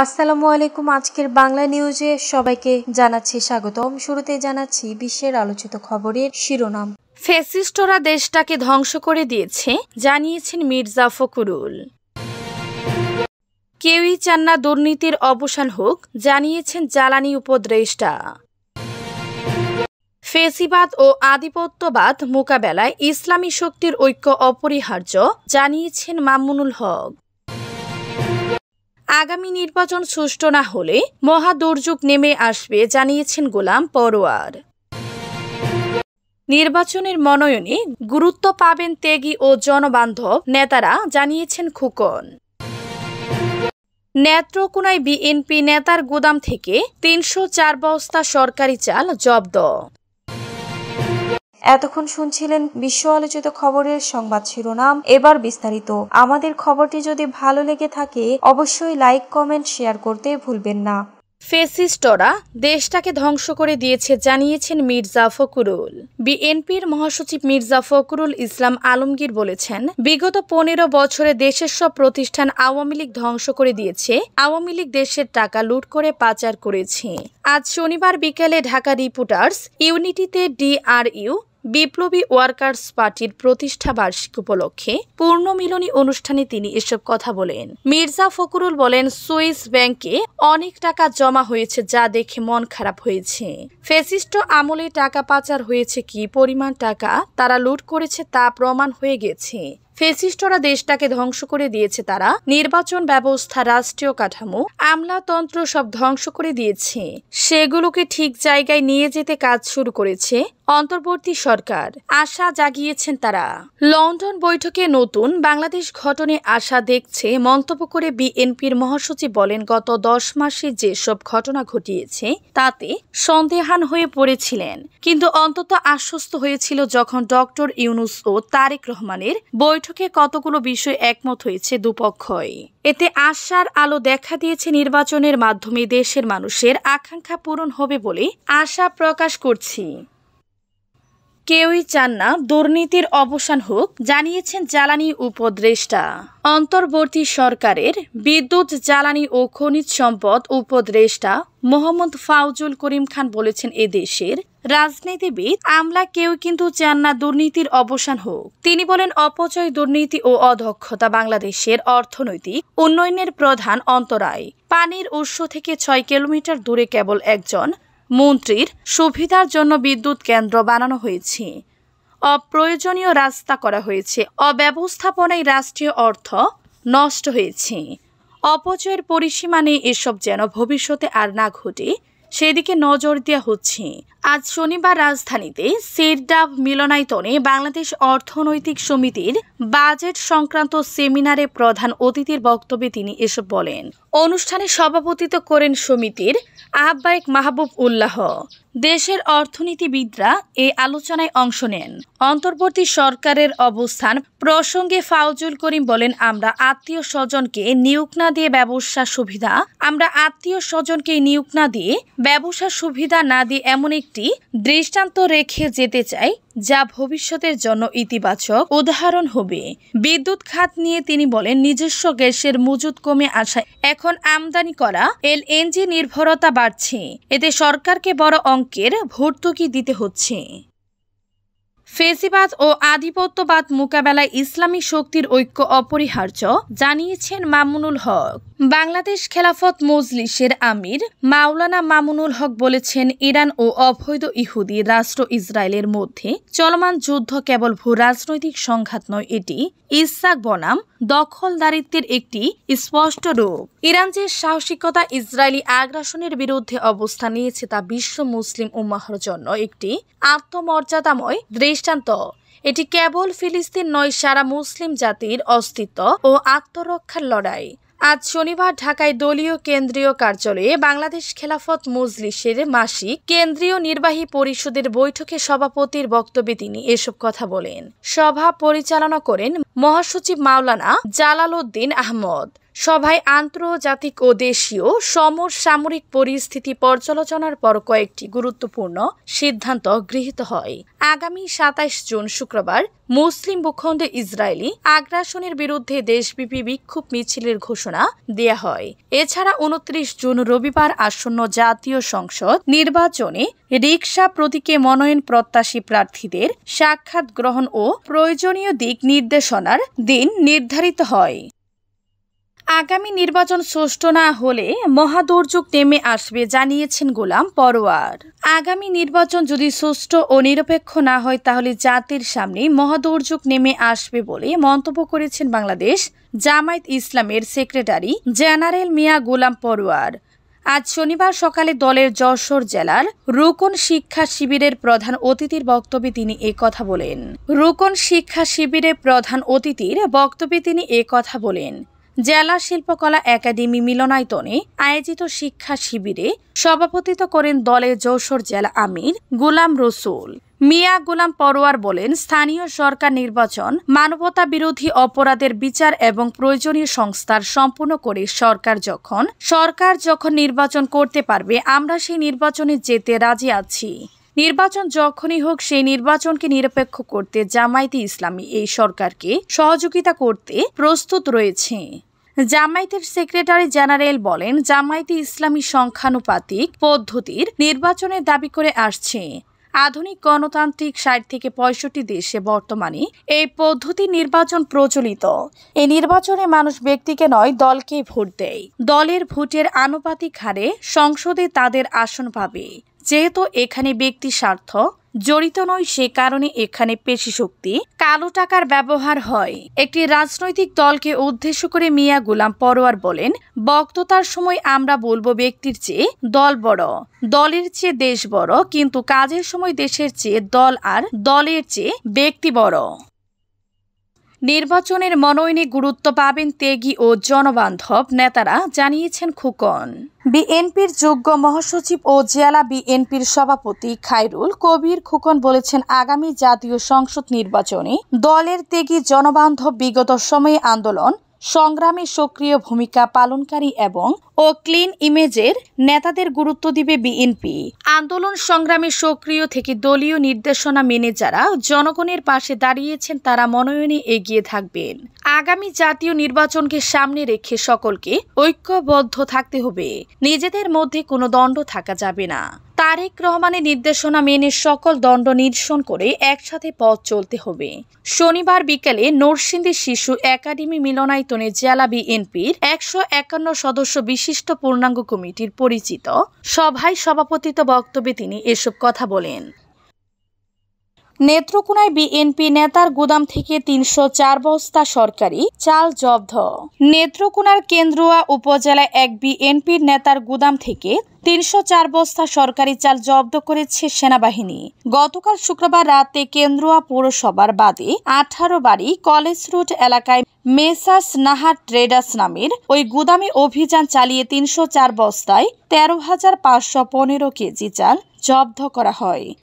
আসসালামু আলাইকুম। আজকের বাংলা নিউজে সবাইকে জানাচ্ছি স্বাগতম। শুরুতে জানাচ্ছি বিশ্বের আলোচিত খবরের শিরোনাম। ফ্যাসিস্টরা দেশটাকে ধ্বংস করে দিয়েছে, জানিয়েছেন মির্জা ফখরুল। কেউই চান না দুর্নীতির অবসান হোক, জানিয়েছেন জ্বালানি উপদেষ্টা। ফেসিবাদ ও আধিপত্যবাদ মোকাবেলায় ইসলামী শক্তির ঐক্য অপরিহার্য, জানিয়েছেন মামুনুল হক। আগামী নির্বাচন সুষ্ঠু না হলে মহা দুর্যোগ নেমে আসবে, জানিয়েছেন গোলাম পরোয়ার। নির্বাচনের মনোনয়নে গুরুত্ব পাবেন ত্যাগী ও জনবান্ধব নেতারা, জানিয়েছেন খোকন। নেত্রকোনায় বিএনপি নেতার গুদাম থেকে ৩০৪ বস্তা সরকারি চাল জব্দ। এতক্ষণ শুনছিলেন বিশ্ব আলোচিত খবরের সংবাদ শিরোনাম। এবার বিস্তারিত। আমাদের খবরটি যদি ভালো লেগে থাকে অবশ্যই লাইক, কমেন্ট, শেয়ার করতে ভুলবেন না। ফ্যাসিস্টরা দেশটাকে ধ্বংস করে দিয়েছে, জানিয়েছেন মির্জা ফখরুল। বিএনপির মহাসচিব মির্জা ফখরুল ইসলাম আলমগীর বলেছেন, বিগত ১৫ বছরে দেশের সব প্রতিষ্ঠান আওয়ামী লীগ ধ্বংস করে দিয়েছে। আওয়ামী লীগ দেশের টাকা লুট করে পাচার করেছে। আজ শনিবার বিকেলে ঢাকা রিপোর্টার্স ইউনিটিতে ডিআরইউ বিপ্লবী ওয়ার্কার্স পার্টির প্রতিষ্ঠা বার্ষিকী উপলক্ষে পূর্ণমিলনী অনুষ্ঠানে তিনি এসব কথা বলেন। মির্জা ফখরুল বলেন, সুইস ব্যাংকে অনেক টাকা জমা হয়েছে, যা দেখে মন খারাপ হয়েছে। ফ্যাসিস্ট আমলে টাকা পাচার হয়েছে, কি পরিমাণ টাকা তারা লুট করেছে তা প্রমাণ হয়ে গেছে। ফ্যাসিস্টরা দেশটাকে ধ্বংস করে দিয়েছে। তারা নির্বাচন ব্যবস্থা, রাষ্ট্রীয় কাঠামো, আমলাতন্ত্র সব ধ্বংস করে দিয়েছে। সেগুলোকে ঠিক জায়গায় নিয়ে যেতে কাজ শুরু করেছে অন্তর্বর্তী সরকার। আশা জাগিয়েছেন তারা। লন্ডন বৈঠকে নতুন বাংলাদেশ গঠনে আশা দেখছে মন্তব্য করে বিএনপির মহাসচিব বলেন, গত ১০ মাসে যেসব ঘটনা ঘটিয়েছে তাতে সন্দেহান হয়ে পড়েছিলেন, কিন্তু অন্তত আশ্বস্ত হয়েছিল যখন ডক্টর ইউনূস ও তারেক রহমানের বৈঠকে কতগুলো বিষয় একমত হয়েছে দুপক্ষই। এতে আশার আলো দেখা দিয়েছে। নির্বাচনের মাধ্যমে দেশের মানুষের আকাঙ্ক্ষা পূরণ হবে বলে আশা প্রকাশ করছি। কেউই চান না দুর্নীতির অবসান হোক, জানিয়েছেন জ্বালানি উপদেষ্টা। অন্তর্বর্তী সরকারের বিদ্যুৎ, জ্বালানি ও খনিজ সম্পদ উপদেষ্টা মোহাম্মদ ফাউজুল করিম খান বলেছেন, এদেশের রাজনীতিবিদ আমলা কেউ কিন্তু চান না দুর্নীতির অবসান হোক। তিনি বলেন, অপচয়, দুর্নীতি ও অদক্ষতা বাংলাদেশের অর্থনৈতিক উন্নয়নের প্রধান অন্তরায়। পানির উৎস থেকে ৬ কিলোমিটার দূরে কেবল একজন মন্ত্রীর সুবিধার জন্য বিদ্যুৎ কেন্দ্র বানানো হয়েছে, অপ্রয়োজনীয় রাস্তা করা হয়েছে, অব্যবস্থাপনায় রাষ্ট্রীয় অর্থ নষ্ট হয়েছে। অপচয়ের পরিসীমা নেই, এসব যেন ভবিষ্যতে আর না ঘটে সেদিকে নজর দেওয়া হচ্ছে। আজ শনিবার রাজধানীতে সিরডাভ মিলনায়তনে বাংলাদেশ অর্থনৈতিক সমিতির বাজেট সংক্রান্ত সেমিনারে প্রধান অতিথির বক্তব্যে তিনি এসব বলেন। অনুষ্ঠানে সভাপতিত্ব করেন সমিতির আহ্বায়ক মাহবুব উল্লাহ। দেশের অর্থনীতিবিদরা এই আলোচনায় অংশ নেন। অন্তর্বর্তী সরকারের অবস্থান প্রসঙ্গে ফাউজুল করিম বলেন, আমরা আত্মীয় স্বজনকে নিয়োগ না দিয়ে ব্যবসা সুবিধা না দিয়ে এমন একটি দৃষ্টান্ত রেখে যেতে চাই যা ভবিষ্যতের জন্য ইতিবাচক উদাহরণ হবে। বিদ্যুৎ খাত নিয়ে তিনি বলেন, নিজস্ব গ্যাসের মজুদ কমে আসায় এখন আমদানি করা এলএনজি নির্ভরতা বাড়ছে। এতে সরকারকে বড় অঙ্কের ভর্তুকি দিতে হচ্ছে। ফেসিবাদ ও আধিপত্যবাদ মোকাবেলায় ইসলামী শক্তির ঐক্য অপরিহার্য, জানিয়েছেন মামুনুল হক। বাংলাদেশ খেলাফত মজলিসের আমির মাওলানা মামুনুল হক বলেছেন, ইরান ও অবৈধ ইহুদি রাষ্ট্র ইসরায়েলের মধ্যে চলমান যুদ্ধ কেবল ভূ রাজনৈতিক সংঘাত নয়, এটি ইসরাক বনাম দখলদারিত্বের একটি স্পষ্ট রূপ। ইরান যে সাহসিকতা ইসরায়েলি আগ্রাসনের বিরুদ্ধে অবস্থান নিয়েছে তা বিশ্ব মুসলিম উম্মাহর জন্য একটি আত্মমর্যাদাময় দৃষ্টান্ত। এটি কেবল ফিলিস্তিন নয়, সারা মুসলিম জাতির অস্তিত্ব ও আত্মরক্ষার লড়াই। আজ শনিবার ঢাকায় দলীয় কেন্দ্রীয় কার্যালয়ে বাংলাদেশ খেলাফত মজলিসের মাসিক কেন্দ্রীয় নির্বাহী পরিষদের বৈঠকে সভাপতির বক্তব্যে তিনি এসব কথা বলেন। সভা পরিচালনা করেন মহাসচিব মাওলানা জালাল উদ্দিন আহমদ। সভায় আন্তর্জাতিক ও দেশীয় সমসাময়িক পরিস্থিতি পর্যালোচনার পর কয়েকটি গুরুত্বপূর্ণ সিদ্ধান্ত গৃহীত হয়। আগামী ২৭ জুন শুক্রবার মুসলিম ভূখণ্ডে ইসরায়েলি আগ্রাসনের বিরুদ্ধে দেশব্যাপী বিক্ষোভ মিছিলের ঘোষণা দেয়া হয়। এছাড়া ২৯ জুন রবিবার আসন্ন জাতীয় সংসদ নির্বাচনে রিকশা প্রতীকে মনোনয়ন প্রত্যাশী প্রার্থীদের সাক্ষাৎ গ্রহণ ও প্রয়োজনীয় দিক নির্দেশনার দিন নির্ধারিত হয়। আগামী নির্বাচন সুষ্ঠু না হলে মহাদুর্যোগ নেমে আসবে জানিয়েছেন গোলাম পরোয়ার। আগামী নির্বাচন যদি সুষ্ঠু ও নিরপেক্ষ না হয় তাহলে জাতির সামনে মহাদুর্যোগ নেমে আসবে বলে মন্তব্য করেছেন বাংলাদেশ জামায়াত ইসলামের সেক্রেটারি জেনারেল মিয়া গোলাম পরোয়ার। আজ শনিবার সকালে দলের যশোর জেলার রুকন শিক্ষা শিবিরের প্রধান অতিথির বক্তব্যে তিনি কথা বলেন। রুকন শিক্ষা শিবিরের প্রধান অতিথির বক্তব্যে তিনি কথা বলেন। জেলা শিল্পকলা একাডেমি মিলনায়তনে আয়োজিত শিক্ষা শিবিরে সভাপতিত্ব করেন দলের যশোর জেলা আমির গোলাম রসুল মিয়া গোলাম পরোয়ার বলেন, স্থানীয় সরকার নির্বাচন মানবতা বিরোধী অপরাধের বিচার এবং প্রয়োজনীয় সংস্কার সম্পূর্ণ করে সরকার যখন নির্বাচন করতে পারবে আমরা সেই নির্বাচনে যেতে রাজি আছি। নির্বাচন যখনই হোক সেই নির্বাচনকে নিরপেক্ষ করতে জামায়াতে ইসলামী এই সরকারকে সহযোগিতা করতে প্রস্তুত রয়েছে। জামায়াতের সেক্রেটারি জেনারেল বলেন, জামায়াতে ইসলামী সংখ্যানুপাতিক পদ্ধতির নির্বাচনের দাবি করে আসছে। আধুনিক গণতান্ত্রিক ৬০ থেকে ৬৫ দেশে বর্তমানে এই পদ্ধতির নির্বাচন প্রচলিত। এই নির্বাচনে মানুষ ব্যক্তিকে নয় দলকে ভোট দেয়। দলের ভোটের আনুপাতিক হারে সংসদে তাদের আসন পাবে। যেহেতু এখানে ব্যক্তি স্বার্থ জড়িত নয় সে কারণে এখানে পেশি শক্তি কালো টাকার ব্যবহার হয়। একটি রাজনৈতিক দলকে উদ্দেশ্য করে মিয়া গোলাম পরোয়ার বলেন, বক্তৃতার সময় আমরা বলবো ব্যক্তির চেয়ে দল বড়, দলের চেয়ে দেশ বড়, কিন্তু কাজের সময় দেশের চেয়ে দল আর দলের চেয়ে ব্যক্তি বড়। নির্বাচনের মনোনয়নে গুরুত্ব পাবেন ত্যাগী ও জনবান্ধব নেতারা জানিয়েছেন খোকন। বিএনপির যুগ্ম মহাসচিব ও জেলা বিএনপির সভাপতি খায়রুল কবির খোকন বলেছেন, আগামী জাতীয় সংসদ নির্বাচনে দলের ত্যাগী জনবান্ধব বিগত সময়ে আন্দোলন সংগ্রামে সক্রিয় ভূমিকা পালনকারী এবং ক্লিন ইমেজের নেতাদের গুরুত্ব দিবে বিএনপি। আন্দোলন সংগ্রামে সক্রিয় থেকে দলীয় নির্দেশনা মেনে যারা জনগণের পাশে দাঁড়িয়েছেন তারা মনোনয়নে এগিয়ে থাকবেন। আগামী জাতীয় নির্বাচনকে সামনে রেখে সকলকে ঐক্যবদ্ধ থাকতে হবে। নিজেদের মধ্যে কোনো দ্বন্দ্ব থাকা যাবে না। তারেক রহমানের নির্দেশনা মেনে সকল দ্বন্দ্ব নিরসন করে একসাথে পথ চলতে হবে। শনিবার বিকেলে নরসিংদী শিশু একাডেমি মিলনায়তনে জেলা বিএনপির ১৫১ সদস্য বিশিষ্ট পূর্ণাঙ্গ কমিটির পরিচিত সভায় সভাপতিত্ব বক্তব্যে তিনি এসব কথা বলেন। নেত্রকোনায় বিএনপি নেতার গুদাম থেকে ৩০৪ বস্তা সরকারি চাল জব্দ। নেত্রকোনার কেন্দ্রুয়া উপজেলায় এক বিএনপির নেতার গুদাম থেকে ৩০৪ বস্তা সরকারি চাল জব্দ করেছে সেনাবাহিনী। গতকাল শুক্রবার রাতে কেন্দ্রুয়া পৌরসভার বাদে ১৮ বাড়ি কলেজ রোড এলাকায় মেসার্স নাহার ট্রেডার্স নামের ওই গুদামে অভিযান চালিয়ে ৩০৪ বস্তায় ১৩,৫১৫ কেজি চাল জব্দ করা হয়।